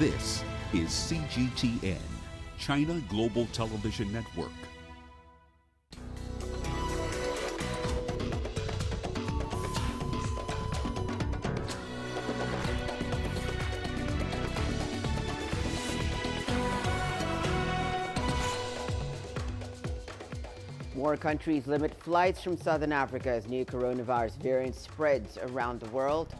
This is CGTN, China Global Television Network. More countries limit flights from Southern Africa as new coronavirus variant spreads around the world.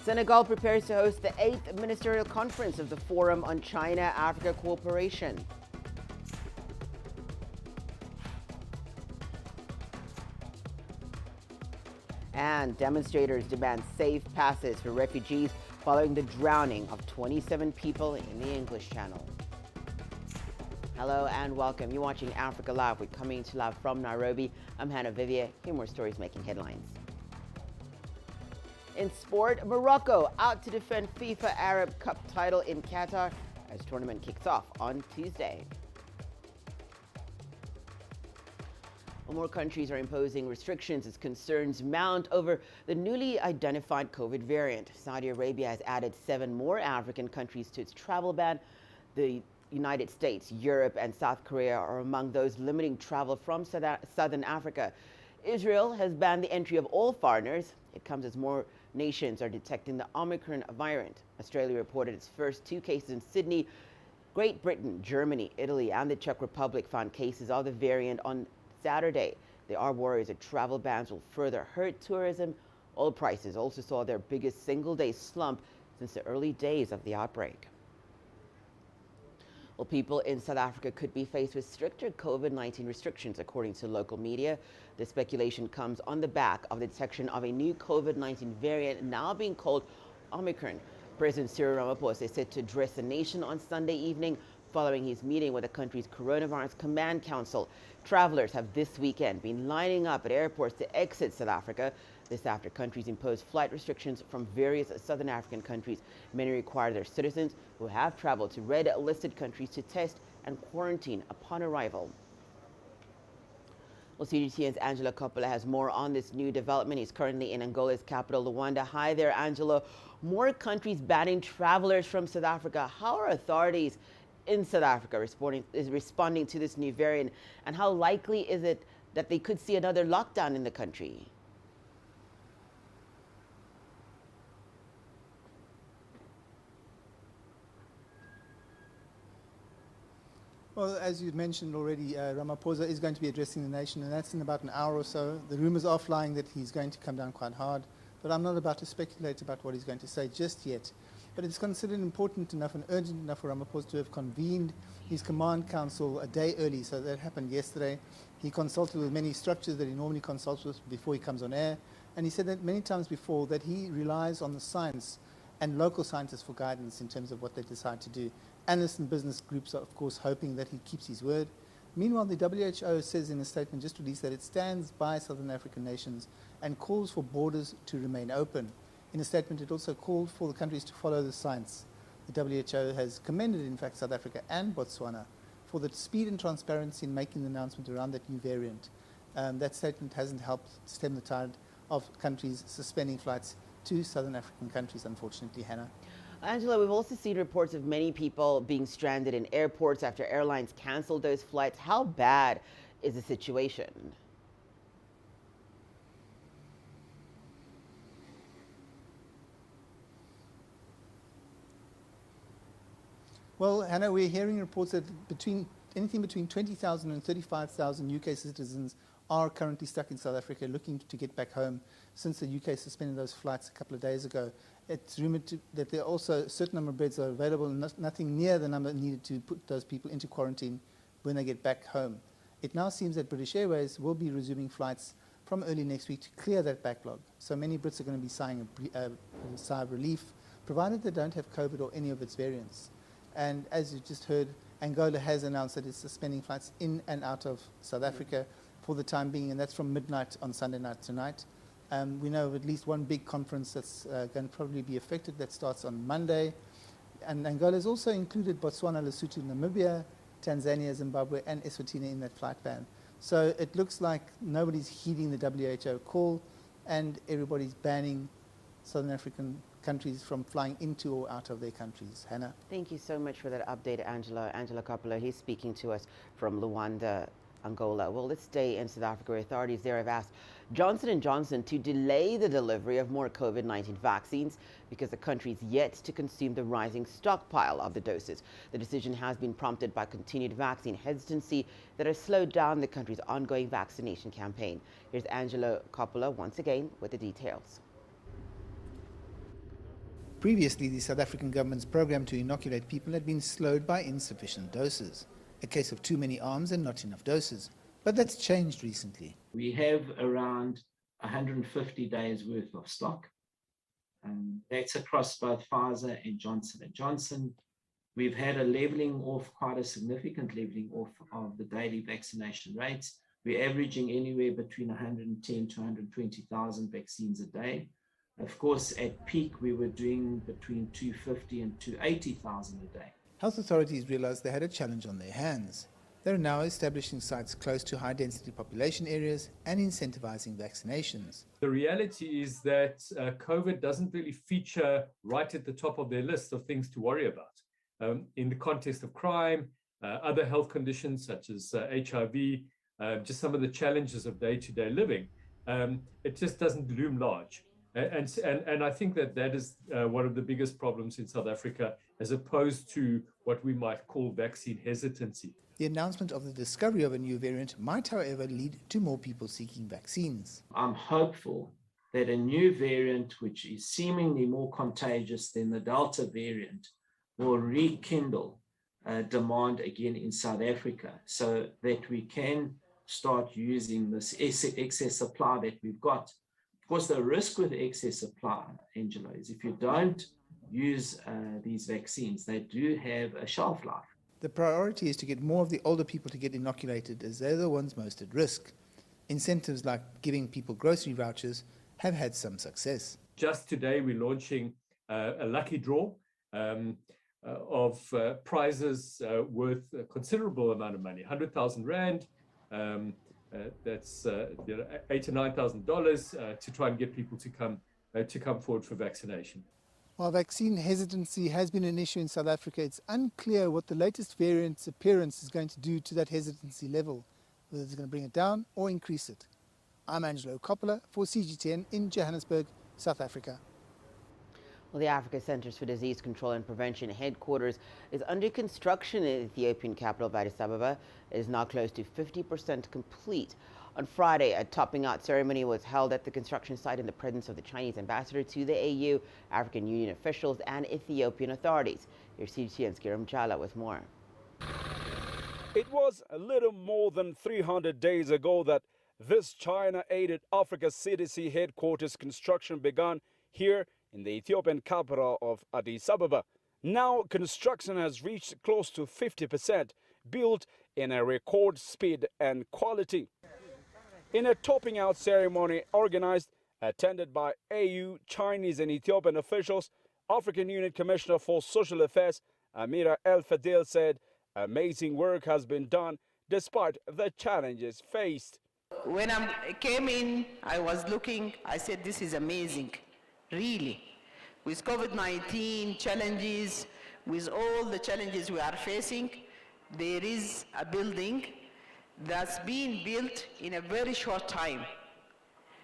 Senegal prepares to host the 8th ministerial conference of the Forum on China-Africa Cooperation. And demonstrators demand safe passes for refugees following the drowning of 27 people in the English Channel. Hello and welcome. You're watching Africa Live. We're coming to live from Nairobi. I'm Hannah Viviers. Here are more stories making headlines. In sport, Morocco out to defend FIFA Arab Cup title in Qatar as tournament kicks off on Tuesday. Well, more countries are imposing restrictions as concerns mount over the newly identified COVID variant. Saudi Arabia has added 7 more African countries to its travel ban. The United States, Europe, and South Korea are among those limiting travel from Southern Africa. Israel has banned the entry of all foreigners. It comes as more nations are detecting the Omicron variant. Australia reported its first 2 cases in Sydney. Great Britain, Germany, Italy, and the Czech Republic found cases of the variant on Saturday. There are worries that travel bans will further hurt tourism. Oil prices also saw their biggest single-day slump since the early days of the outbreak. Well, people in South Africa could be faced with stricter COVID-19 restrictions, according to local media. The speculation comes on the back of the detection of a new COVID-19 variant now being called Omicron. President Cyril Ramaphosa is set to address the nation on Sunday evening following his meeting with the country's Coronavirus Command Council. Travelers have this weekend been lining up at airports to exit South Africa. This after countries impose flight restrictions from various Southern African countries. Many require their citizens who have traveled to red-listed countries to test and quarantine upon arrival. Well, CGTN's Angelo Coppola has more on this new development. He's currently in Angola's capital, Luanda. Hi there, Angelo. More countries banning travelers from South Africa. How are authorities in South Africa responding to this new variant, and how likely is it that they could see another lockdown in the country? Well, as you mentioned already, Ramaphosa is going to be addressing the nation, and that's in about an hour or so. The rumors are flying that he's going to come down quite hard, but I'm not about to speculate about what he's going to say just yet. But it's considered important enough and urgent enough for Ramaphosa to have convened his command council a day early. So that happened yesterday. He consulted with many structures that he normally consults with before he comes on air. And he said that many times before that he relies on the science and local scientists for guidance in terms of what they decide to do. Analysts and business groups are, of course, hoping that he keeps his word. Meanwhile, the WHO says in a statement just released that it stands by Southern African nations and calls for borders to remain open. In a statement, it also called for the countries to follow the science. The WHO has commended, in fact, South Africa and Botswana for the speed and transparency in making the announcement around that new variant. That statement hasn't helped stem the tide of countries suspending flights to Southern African countries, unfortunately, Hannah. Angela, we've also seen reports of many people being stranded in airports after airlines canceled those flights. How bad is the situation? Well, Hannah, we're hearing reports that anything between 20,000 and 35,000 UK citizens are currently stuck in South Africa looking to get back home since the UK suspended those flights a couple of days ago. It's rumored that there are also a certain number of beds are available and nothing near the number needed to put those people into quarantine when they get back home. It now seems that British Airways will be resuming flights from early next week to clear that backlog. So many Brits are going to be sighing a sigh of relief, provided they don't have COVID or any of its variants. And as you just heard, Angola has announced that it's suspending flights in and out of South Africa for the time being, and that's from midnight on Sunday night tonight. We know of at least one big conference that's going to probably be affected that starts on Monday. And Angola has also included Botswana, Lesotho, Namibia, Tanzania, Zimbabwe, and Eswatini in that flight ban. So it looks like nobody's heeding the WHO call, and everybody's banning Southern African countries from flying into or out of their countries. Hannah? Thank you so much for that update, Angela. Angela Coppola, he's speaking to us from Luanda, Angola. Well, let's stay in South Africa. Authorities there have asked Johnson & Johnson to delay the delivery of more COVID-19 vaccines because the country's yet to consume the rising stockpile of the doses. The decision has been prompted by continued vaccine hesitancy that has slowed down the country's ongoing vaccination campaign. Here's Angela Coppola once again with the details. Previously, the South African government's program to inoculate people had been slowed by insufficient doses, a case of too many arms and not enough doses. But that's changed recently. We have around 150 days worth of stock. That's across both Pfizer and Johnson & Johnson. We've had a leveling off, quite a significant leveling off of the daily vaccination rates. We're averaging anywhere between 110 to 120,000 vaccines a day. Of course, at peak, we were doing between 250 and 280,000 a day. Health authorities realized they had a challenge on their hands. They're now establishing sites close to high-density population areas and incentivizing vaccinations. The reality is that COVID doesn't really feature right at the top of their list of things to worry about. In the context of crime, other health conditions such as HIV, just some of the challenges of day-to-day living, it just doesn't loom large. And I think that is one of the biggest problems in South Africa, as opposed to what we might call vaccine hesitancy. The announcement of the discovery of a new variant might, however, lead to more people seeking vaccines. I'm hopeful that a new variant, which is seemingly more contagious than the Delta variant, will rekindle demand again in South Africa so that we can start using this excess supply that we've got. Of course, the risk with excess supply, Angela, is if you don't use these vaccines, they do have a shelf life. The priority is to get more of the older people to get inoculated, as they're the ones most at risk. Incentives like giving people grocery vouchers have had some success. Just today, we're launching a lucky draw of prizes worth a considerable amount of money, 100,000 Rand. That's $8,000 to $9,000 to try and get people to come forward for vaccination. While vaccine hesitancy has been an issue in South Africa, it's unclear what the latest variant's appearance is going to do to that hesitancy level, whether it's going to bring it down or increase it. I'm Angelo Coppola for CGTN in Johannesburg, South Africa. Well, the Africa Centers for Disease Control and Prevention headquarters is under construction in the Ethiopian capital of Addis Ababa. It is now close to 50% complete. On Friday, a topping out ceremony was held at the construction site in the presence of the Chinese ambassador to the AU, African Union officials, and Ethiopian authorities. Here's CGTN's Kiram Jala with more. It was a little more than 300 days ago that this China-aided Africa CDC headquarters construction began here in the Ethiopian capital of Addis Ababa. Now construction has reached close to 50%, built in a record speed and quality. In a topping out ceremony organized, attended by AU, Chinese and Ethiopian officials, African Union Commissioner for Social Affairs Amira El Fadil said amazing work has been done despite the challenges faced. When I came in, I was looking, I said, this is amazing, really. With COVID-19 challenges, with all the challenges we are facing, there is a building that's being built in a very short time.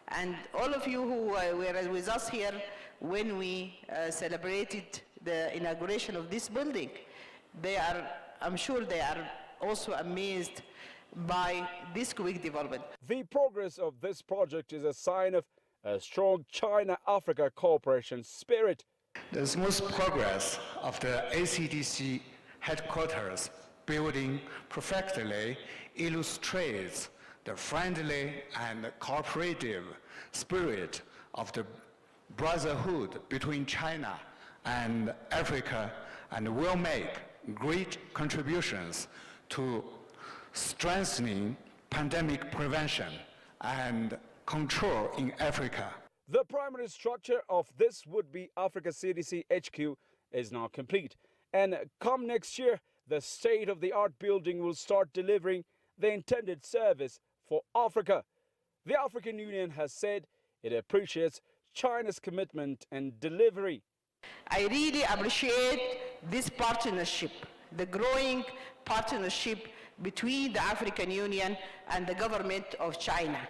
And all of you who were with us here when we celebrated the inauguration of this building, I'm sure they are also amazed by this quick development. The progress of this project is a sign of a strong China-Africa cooperation spirit. The smooth progress of the ACDC headquarters building perfectly illustrates the friendly and cooperative spirit of the brotherhood between China and Africa, and will make great contributions to strengthening pandemic prevention and control in Africa. The primary structure of this would-be Africa CDC HQ is now complete, and come next year, the state-of-the-art building will start delivering the intended service for Africa. The African Union has said it appreciates China's commitment and delivery. I really appreciate this partnership, the growing partnership between the African Union and the government of China.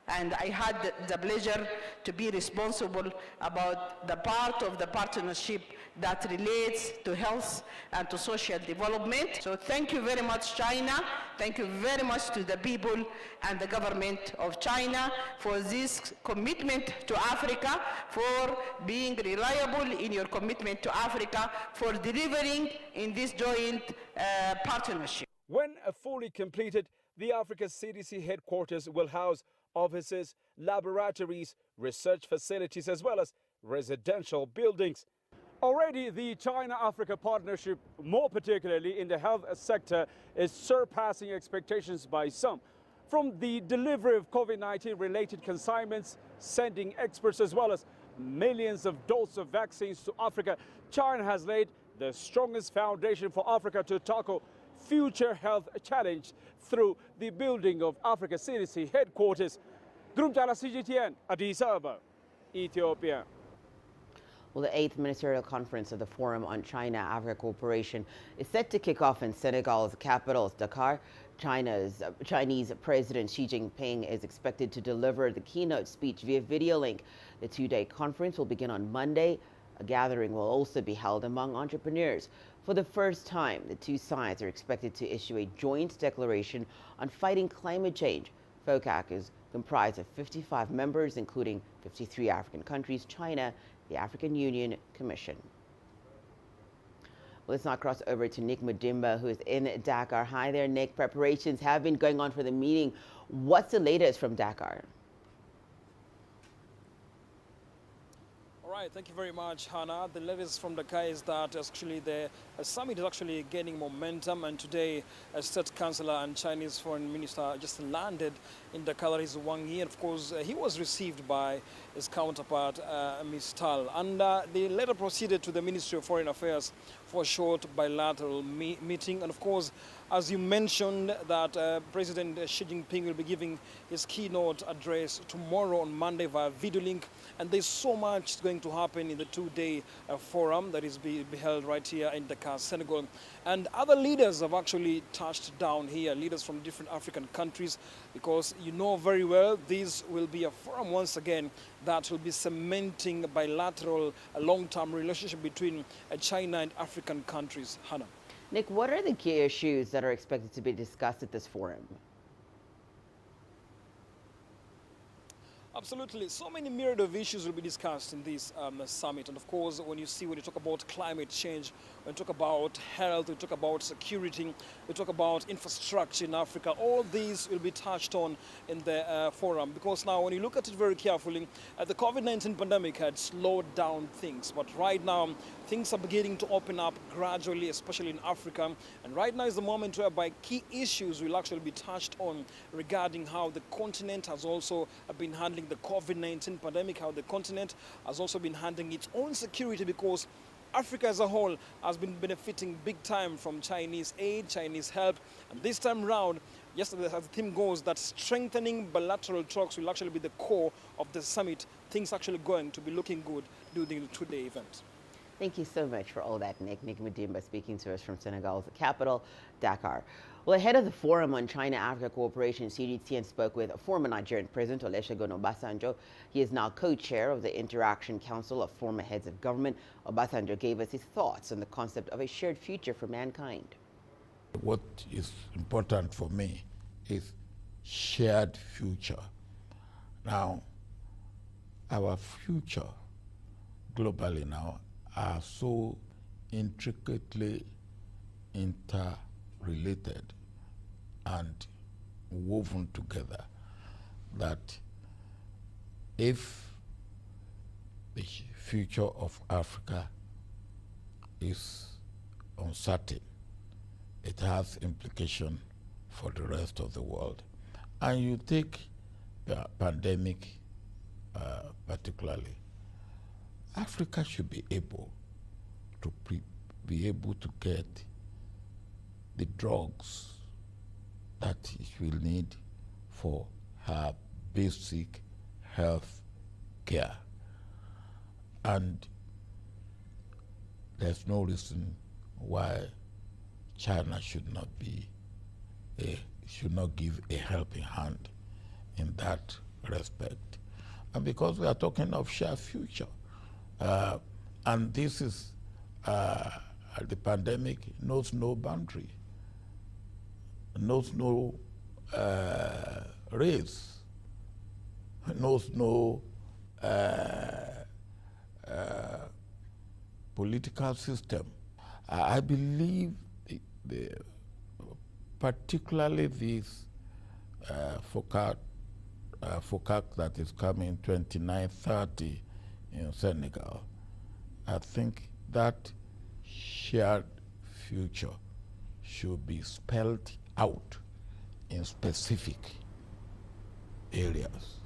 And I had the pleasure to be responsible about the part of the partnership that relates to health and to social development. So thank you very much, China. Thank you very much to the people and the government of China for this commitment to Africa, for being reliable in your commitment to Africa, for delivering in this joint partnership. When fully completed, the Africa CDC headquarters will house offices, laboratories, research facilities, as well as residential buildings. Already, the China-Africa partnership, more particularly in the health sector, is surpassing expectations by some. From the delivery of COVID-19 related consignments, sending experts as well as millions of doses of vaccines to Africa, China has laid the strongest foundation for Africa to tackle future health challenge through the building of Africa CDC headquarters. Grumtala CGTN, Addis Ababa, Ethiopia. Well, the 8th Ministerial Conference of the Forum on China-Africa Cooperation is set to kick off in Senegal's capital, Dakar. Chinese President Xi Jinping is expected to deliver the keynote speech via video link. The two-day conference will begin on Monday. A gathering will also be held among entrepreneurs. For the first time, the two sides are expected to issue a joint declaration on fighting climate change. FOCAC is comprised of 55 members, including 53 African countries, China, the African Union Commission. Well, let's now cross over to Nick Mudimba, who is in Dakar. Hi there, Nick. Preparations have been going on for the meeting. What's the latest from Dakar? All right, thank you very much, Hannah. The latest from Dakar is that actually the summit is actually gaining momentum, and today State Councillor and Chinese Foreign Minister just landed in Dakar. That is Wang Yi. Of course, he was received by his counterpart, Ms. Tal, and they later proceeded to the Ministry of Foreign Affairs for a short bilateral meeting. And of course, as you mentioned, that President Xi Jinping will be giving his keynote address tomorrow on Monday via video link. And there's so much going to happen in the two-day forum that is be held right here in Dakar, Senegal. And other leaders have actually touched down here, leaders from different African countries, because you know very well this will be a forum once again that will be cementing a bilateral, long-term relationship between China and African countries. Hannah. Nick, what are the key issues that are expected to be discussed at this forum? Absolutely. So many myriad of issues will be discussed in this summit. And of course, when you talk about climate change, when you talk about health, we talk about security, we talk about infrastructure in Africa, all these will be touched on in the forum. Because now, when you look at it very carefully, the COVID-19 pandemic had slowed down things. But right now, things are beginning to open up gradually, especially in Africa. And right now is the moment whereby key issues will actually be touched on regarding how the continent has also been handling the COVID-19 pandemic, how the continent has also been handling its own security, because Africa as a whole has been benefiting big time from Chinese aid, Chinese help. And this time round, yesterday, as the theme goes, that strengthening bilateral talks will actually be the core of the summit. Things actually going to be looking good during the two-day event. Thank you so much for all that, Nick. Nick Mudimba speaking to us from Senegal's capital, Dakar. Well, ahead of the Forum on China-Africa Cooperation, CGTN spoke with former Nigerian President Olusegun Obasanjo. He is now co-chair of the Interaction Council of Former Heads of Government. Obasanjo gave us his thoughts on the concept of a shared future for mankind. What is important for me is shared future. Now, our future globally now are so intricately interrelated and woven together that if the future of Africa is uncertain, it has implication for the rest of the world. And you take the pandemic particularly, Africa should be able to get the drugs that it will need for her basic health care. And there's no reason why China should not give a helping hand in that respect. And because we are talking of shared future, and this is, the pandemic knows no boundary, knows no race, knows no political system. I believe particularly this FOCAC that is coming 29-30 in Senegal, I think that shared future should be spelled out in specific areas.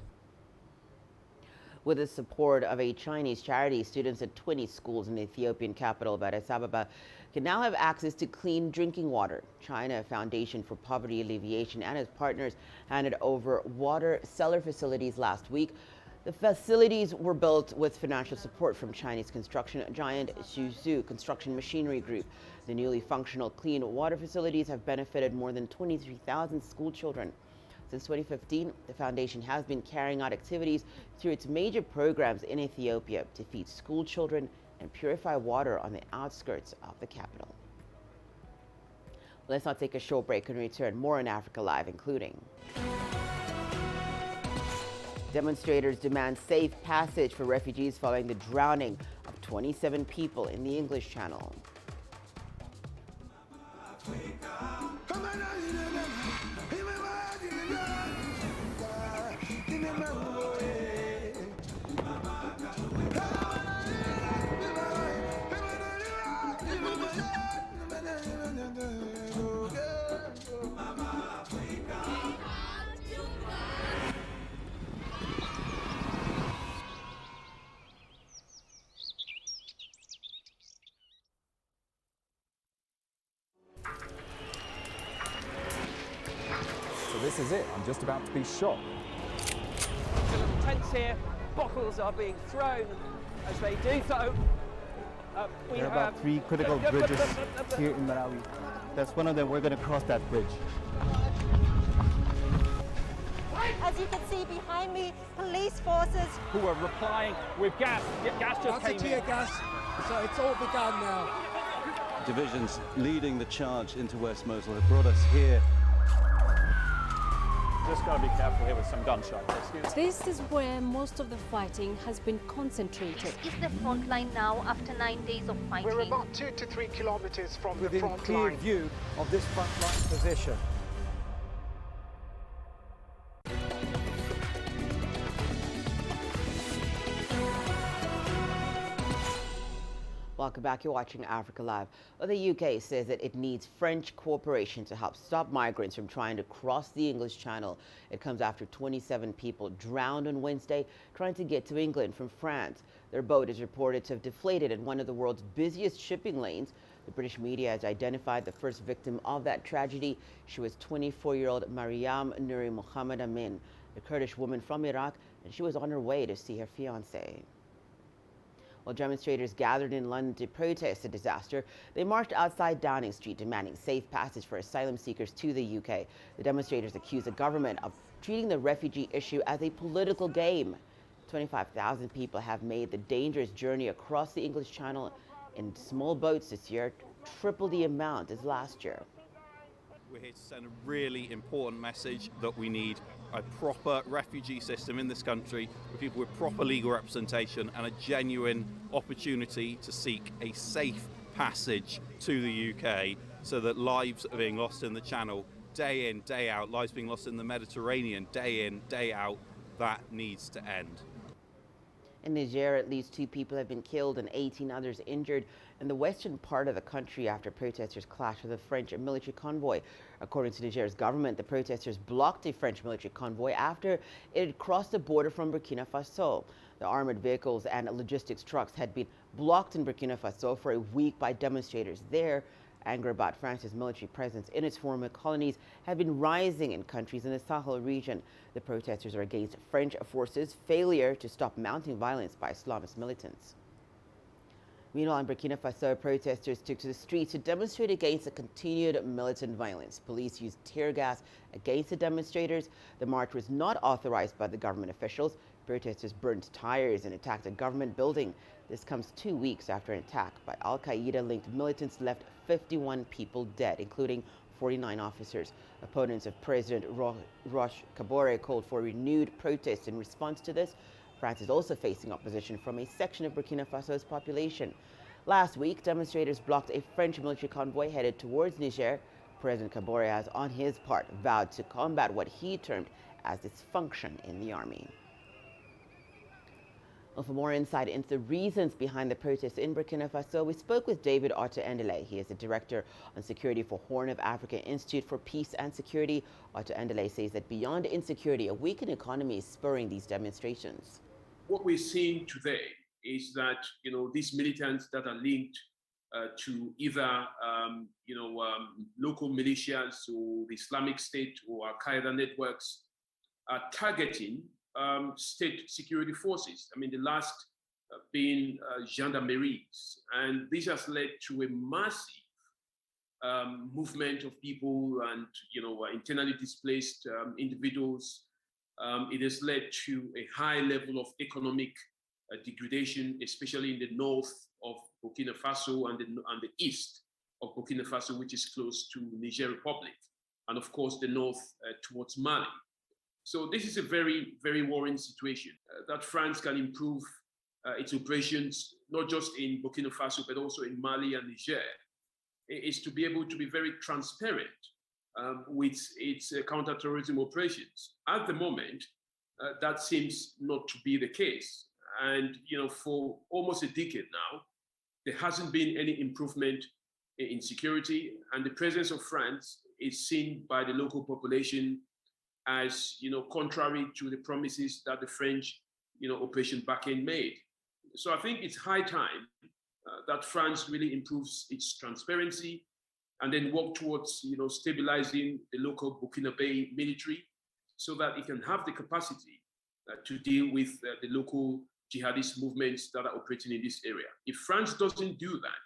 With the support of a Chinese charity, students at 20 schools in the Ethiopian capital of Addis Ababa can now have access to clean drinking water. China Foundation for Poverty Alleviation and its partners handed over water cellar facilities last week. The facilities were built with financial support from Chinese construction giant Suzhou Construction Machinery Group. The newly functional clean water facilities have benefited more than 23,000 school children. Since 2015, the foundation has been carrying out activities through its major programs in Ethiopia to feed school children and purify water on the outskirts of the capital. Let's now take a short break and return. More on Africa Live, including demonstrators demand safe passage for refugees following the drowning of 27 people in the English Channel. This is it. I'm just about to be shot. The little tents here, bottles are being thrown as they do so. There are about 3 critical bridges here in Malawi. That's one of them. We're going to cross that bridge. As you can see behind me, police forces who are replying with gas. Gas just came in. Tear gas, so it's all begun now. Divisions leading the charge into West Mosul have brought us here. Just got to be careful here with some gunshots. This is where most of the fighting has been concentrated. This is the front line now after 9 days of fighting. We're about 2 to 3 kilometers from within the front clear line. view of this front line position. Welcome back. You're watching Africa Live. Well, the UK says that it needs French cooperation to help stop migrants from trying to cross the English Channel. It comes after 27 people drowned on Wednesday trying to get to England from France. Their boat is reported to have deflated in one of the world's busiest shipping lanes. The British media has identified the first victim of that tragedy. She was 24-year-old Mariam Nuri Mohammed Amin, a Kurdish woman from Iraq, and she was on her way to see her fiancé. While demonstrators gathered in London to protest the disaster, they marched outside Downing Street demanding safe passage for asylum seekers to the UK. The demonstrators accused the government of treating the refugee issue as a political game. 25,000 people have made the dangerous journey across the English Channel in small boats this year, triple the amount as last year. We're here to send a really important message that we need a proper refugee system in this country with people with proper legal representation and a genuine opportunity to seek a safe passage to the UK so that lives are being lost in the Channel day in, day out, lives being lost in the Mediterranean day in, day out, that needs to end. In Niger, at least 2 people have been killed and 18 others injured in the western part of the country after protesters clashed with a French military convoy. According to Niger's government, the protesters blocked a French military convoy after it had crossed the border from Burkina Faso. The armored vehicles and logistics trucks had been blocked in Burkina Faso for a week by demonstrators there. Anger about France's military presence in its former colonies have been rising in countries in the Sahel region. The protesters are against French forces' failure to stop mounting violence by Islamist militants. Meanwhile, in Burkina Faso, protesters took to the streets to demonstrate against the continued militant violence. Police used tear gas against the demonstrators. The march was not authorized by the government officials. Protesters burned tires and attacked a government building. This comes 2 weeks after an attack by Al-Qaeda-linked militants left 51 people dead, including 49 officers. Opponents of President Roch Kabore called for renewed protests in response to this. France is also facing opposition from a section of Burkina Faso's population. Last week, demonstrators blocked a French military convoy headed towards Niger. President Kabore has, on his part, vowed to combat what he termed as dysfunction in the army. Well, for more insight into the reasons behind the protests in Burkina Faso, we spoke with David Otto-Endele. He is the Director on Security for Horn of Africa Institute for Peace and Security. Otto-Endele says that beyond insecurity, a weakened economy is spurring these demonstrations. What we're seeing today is that, these militants that are linked to either, local militias or the Islamic State or Al-Qaeda networks are targeting state security forces. I mean, the last being gendarmeries. And this has led to a massive movement of people and, internally displaced individuals. It has led to a high level of economic degradation, especially in the north of Burkina Faso and the east of Burkina Faso, which is close to Niger Republic, and of course the north towards Mali. So this is a very, very worrying situation that France can improve its operations, not just in Burkina Faso, but also in Mali and Niger, is to be able to be very transparent with its counterterrorism operations. At the moment, that seems not to be the case. And, for almost a decade now, there hasn't been any improvement in security. And the presence of France is seen by the local population as, contrary to the promises that the French, Operation Backend made. So I think it's high time that France really improves its transparency and then work towards, stabilizing the local Burkinabe military so that it can have the capacity to deal with the local jihadist movements that are operating in this area. If France doesn't do that,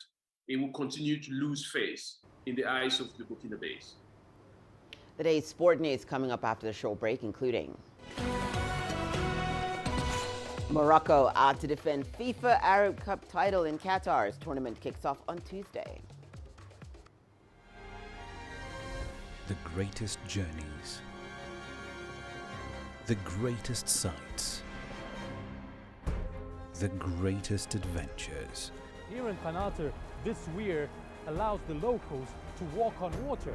it will continue to lose face in the eyes of the Burkinabes. The day's sport news coming up after the short break, including Morocco out to defend FIFA Arab Cup title in Qatar's tournament kicks off on Tuesday. The greatest journeys, the greatest sights, the greatest adventures. Here in Qanater, this weir allows the locals to walk on water.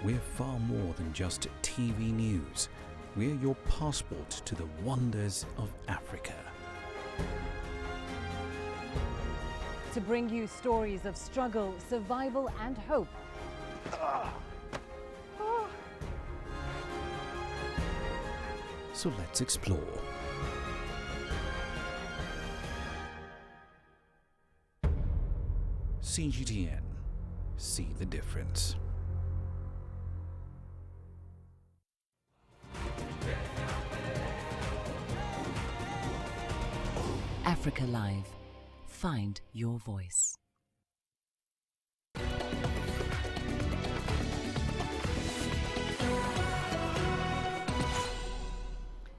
We're far more than just TV news. We're your passport to the wonders of Africa. To bring you stories of struggle, survival and hope. So let's explore. CGTN. See the difference. Africa Live. Find your voice.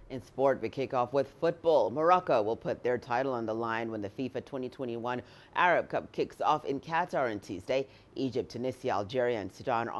In sport, we kick off with football. Morocco will put their title on the line when the FIFA 2021 Arab Cup kicks off in Qatar on Tuesday. Egypt, Tunisia, Algeria, and Sudan are